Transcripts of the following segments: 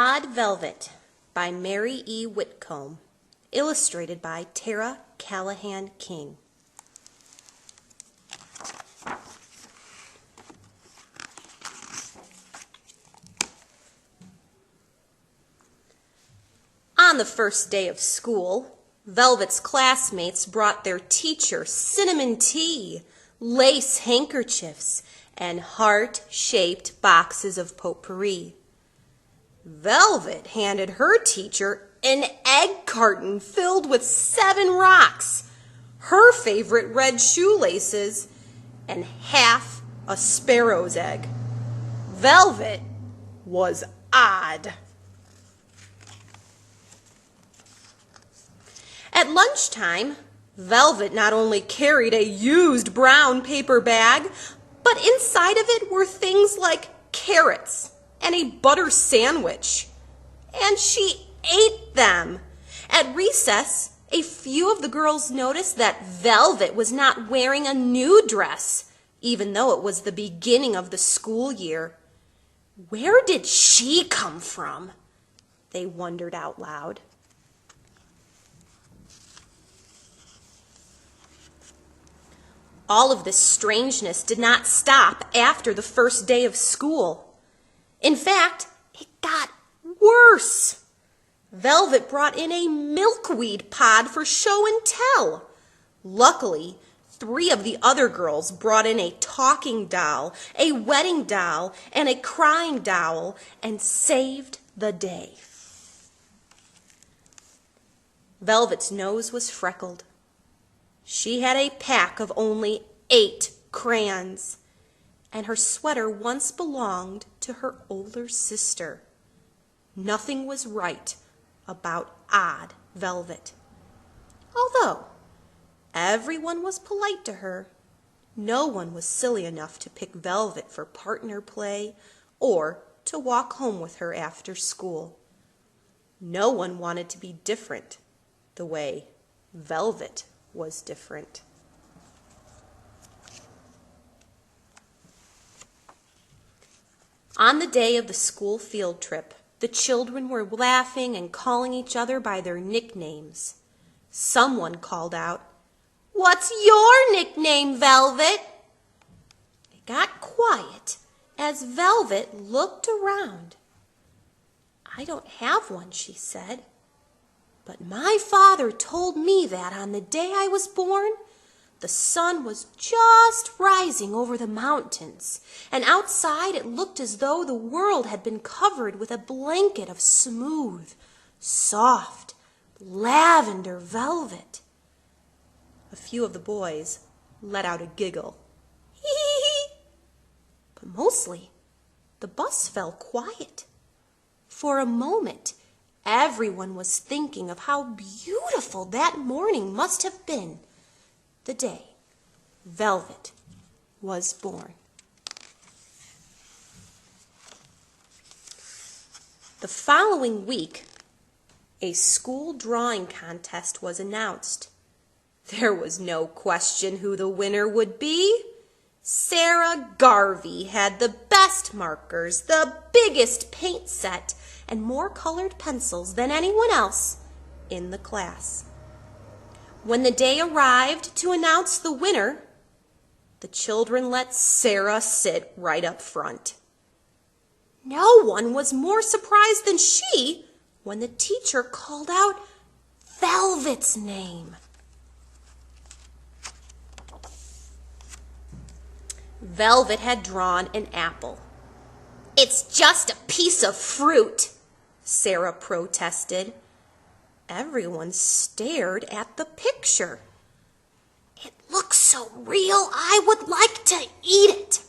Odd Velvet by Mary E. Whitcomb, illustrated by Tara Callahan King. On the first day of school, Velvet's classmates brought their teacher cinnamon tea, lace handkerchiefs, and heart-shaped boxes of potpourri. Velvet handed her teacher an egg carton filled with 7 rocks, her favorite red shoelaces, and half a sparrow's egg. Velvet was odd. At lunchtime, Velvet not only carried a used brown paper bag, but inside of it were things like carrots and a butter sandwich. And she ate them. At recess, a few of the girls noticed that Velvet was not wearing a new dress, even though it was the beginning of the school year. Where did she come from? They wondered out loud. All of this strangeness did not stop after the first day of school. In fact, it got worse. Velvet brought in a milkweed pod for show and tell. Luckily, 3 of the other girls brought in a talking doll, a wedding doll, and a crying doll, and saved the day. Velvet's nose was freckled. She had a pack of only 8 crayons, and her sweater once belonged to her older sister. Nothing was right about Odd Velvet. Although everyone was polite to her, no one was silly enough to pick Velvet for partner play or to walk home with her after school. No one wanted to be different the way Velvet was different. On the day of the school field trip, the children were laughing and calling each other by their nicknames. Someone called out, "What's your nickname, Velvet?" It got quiet as Velvet looked around. "I don't have one," she said. "But my father told me that on the day I was born, the sun was just rising over the mountains, and outside it looked as though the world had been covered with a blanket of smooth, soft, lavender velvet." A few of the boys let out a giggle. Hee. But mostly, the bus fell quiet. For a moment, everyone was thinking of how beautiful that morning must have been, the day Velvet was born. The following week, a school drawing contest was announced. There was no question who the winner would be. Sarah Garvey had the best markers, the biggest paint set, and more colored pencils than anyone else in the class. When the day arrived to announce the winner, the children let Sarah sit right up front. No one was more surprised than she when the teacher called out Velvet's name. Velvet had drawn an apple. "It's just a piece of fruit," Sarah protested. Everyone stared at the picture. "It looks so real, I would like to eat it,"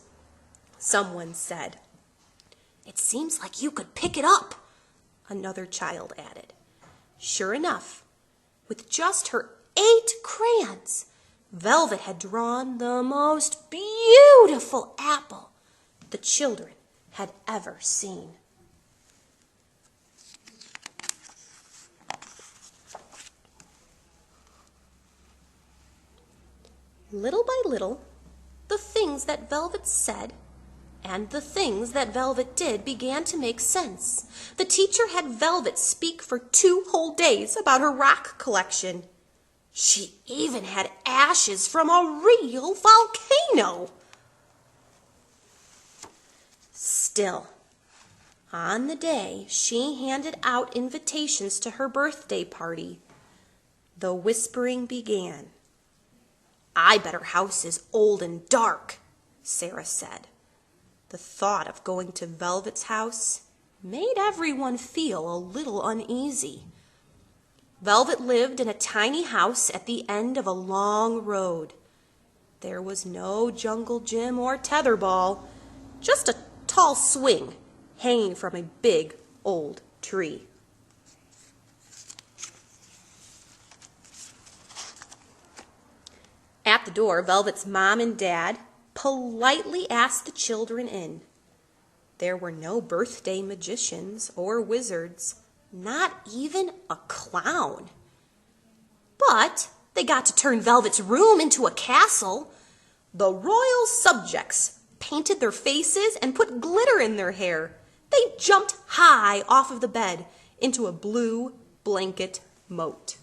someone said. "It seems like you could pick it up," another child added. Sure enough, with just her 8 crayons, Velvet had drawn the most beautiful apple the children had ever seen. Little by little, the things that Velvet said And the things that Velvet did began to make sense. The teacher had Velvet speak for 2 whole days about her rock collection. She even had ashes from a real volcano. Still, on the day she handed out invitations to her birthday party, the whispering began. "I bet her house is old and dark," Sarah said. The thought of going to Velvet's house made everyone feel a little uneasy. Velvet lived in a tiny house at the end of a long road. There was no jungle gym or tetherball, just a tall swing hanging from a big old tree. At the door, Velvet's mom and dad politely asked the children in. There were no birthday magicians or wizards, not even a clown. But they got to turn Velvet's room into a castle. The royal subjects painted their faces and put glitter in their hair. They jumped high off of the bed into a blue blanket moat.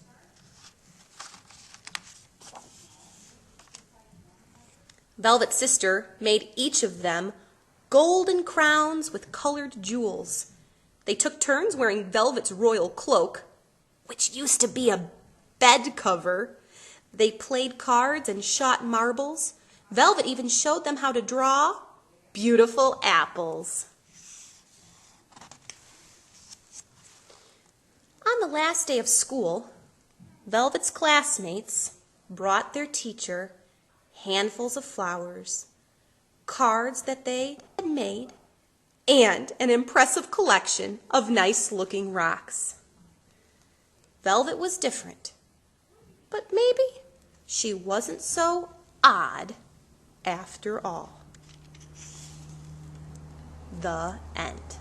Velvet's sister made each of them golden crowns with colored jewels. They took turns wearing Velvet's royal cloak, which used to be a bed cover. They played cards and shot marbles. Velvet even showed them how to draw beautiful apples. On the last day of school, Velvet's classmates brought their teacher handfuls of flowers, cards that they had made, and an impressive collection of nice-looking rocks. Velvet was different, but maybe she wasn't so odd after all. The end.